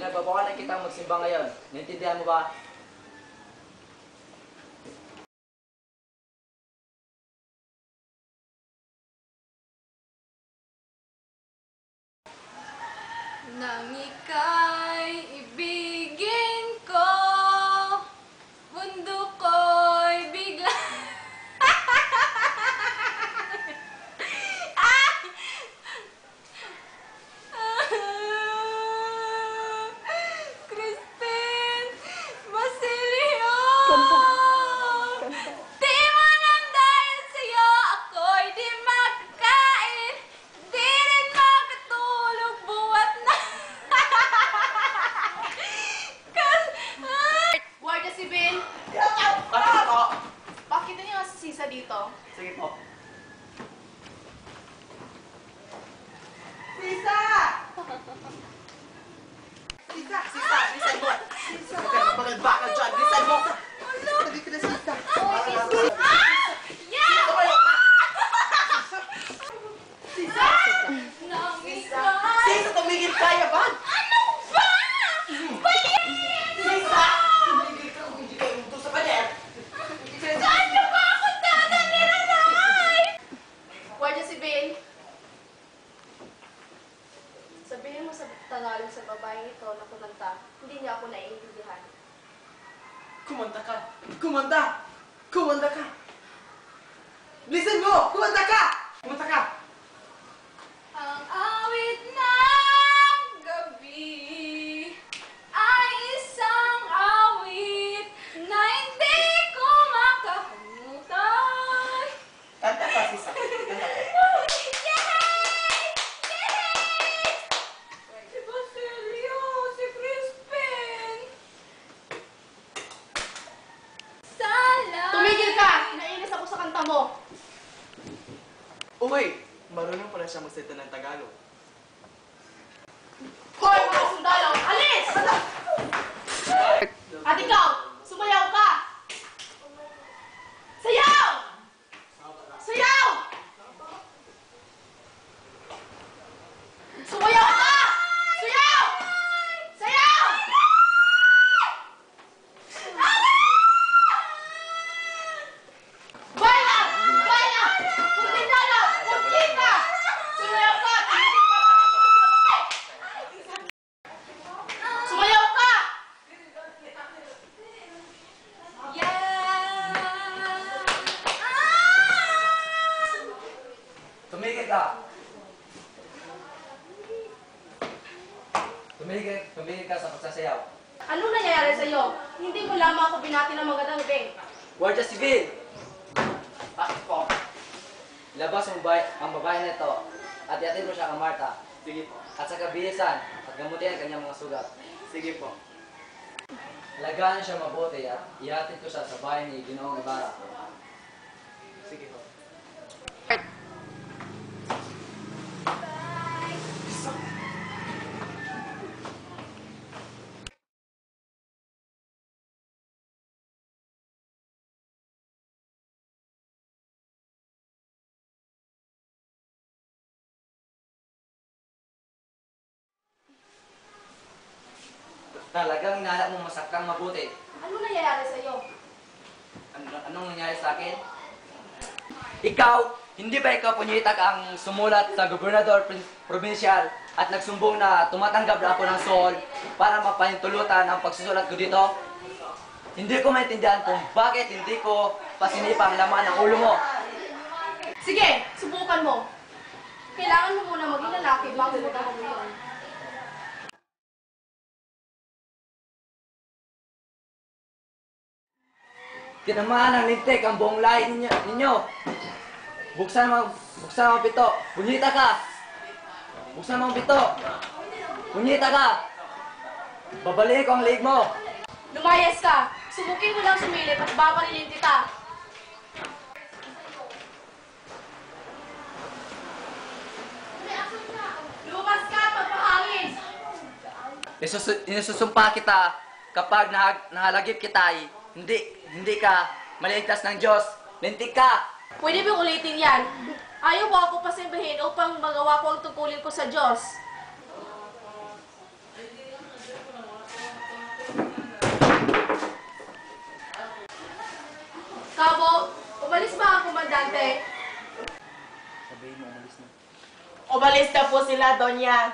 pinagbabawalan kitang magsimba ngayon. Naintindihan mo ba? Nang ika'y ibigin ko, mundo ko'y bigla... Crispin! Basilio! Di mo nang dahil sa'yo, ako'y di makakain, di rin makatulog buwat na... Guardia Civil! Bakit po? Pakita niyo ang sisa dito. Sige po. Sisa! Sisa! Sisa! Lisan mo! Sisa! Huwag ka na magalbakal dyan! Lisan mo! Sabi ko na sisa! Yeah! Tumayo ka! Sisa! Nang Sisa! ika'y... Sisa! Tumigil ka! Yaban! Ano ba? Sisa! Tumigil ka kung hindi ka umuto sa pader! Saan niyo ba ako dadalhin? Guardia Civil, sabihin mo sa Tagalog sa babaeng ito na kumanta, hindi niya ako naiintindihan. Kumanta ka! Kumanta! Kumanta ka! Bilisan mo! Kumanta ka! Kumanta ka! Ang awit ng gabi ay isang awit na hindi ko makalimutan. Kanta ka, Sisa! Kanta ka! Si Basilio, si Crispin. Sala. Tumigil ka! Nainis ako sa kanta mo. Uy! Marunong pala siya magsalita ng Tagalog. Hoy, mga sundalo! Alis! At ikaw, sumayaw ka! Sayaw! Sayaw! Sumayaw ka! Sayaw! Sayaw! Baila! Baila! Magtindala! Magkita! Sumayaw ka! Sumayaw ka! Yeah. Tumigil ka! Tumigil ka sa pagsasayaw. Ano nangyayari sa'yo? Hindi mo lamang ako binati ng magandang gabi. Guardia Civil! Bakit po? Labas ang babae na ito at iatid mo siya kay Marta. Sige po. At sa kabilisan at gamutin ang kanyang mga sugat. Sige po. Alagaan siya mabuti at ihatid ko siya sa bahay ni Ginoong Ibarra. Sige po. Talagang inanak mo masakang mabuti. Ano nangyayari sa'yo? Anong nangyari sa akin? Ikaw, hindi ba ikaw punyitag ang sumulat sa gobernador provincial at nagsumbong na tumatanggap na ako ng soul para mapahintulutan ang pagsusulat ko dito? Hindi ko maintindihan kung bakit hindi ko pasinipa ang laman ng ulo mo. Sige, subukan mo. Kailangan mo muna maging lalaki bago mo gawin yun. Tinamaan ng lintik ang buong lahi ninyo. Buksan mo ang pito. Punyita ka. Buksan mo ang pito. Punyita ka. Babalikin ko ang liig mo. Lumayas ka. Subukin mo lang sumilip at babalilin kita. Lumas ka at magpahangin. Isusumpa kita kapag nahalagip kita ay hindi ka maliligtas ng Diyos. Lintik ka. Pwede bang ulitin yan? Ayaw mo ako pasimbahin upang magawa ko ang tungkulin ko sa Diyos. Gabo, umalis ba ang komandante? Sabihin mo, umalis na. Umalis na po sila, Donya.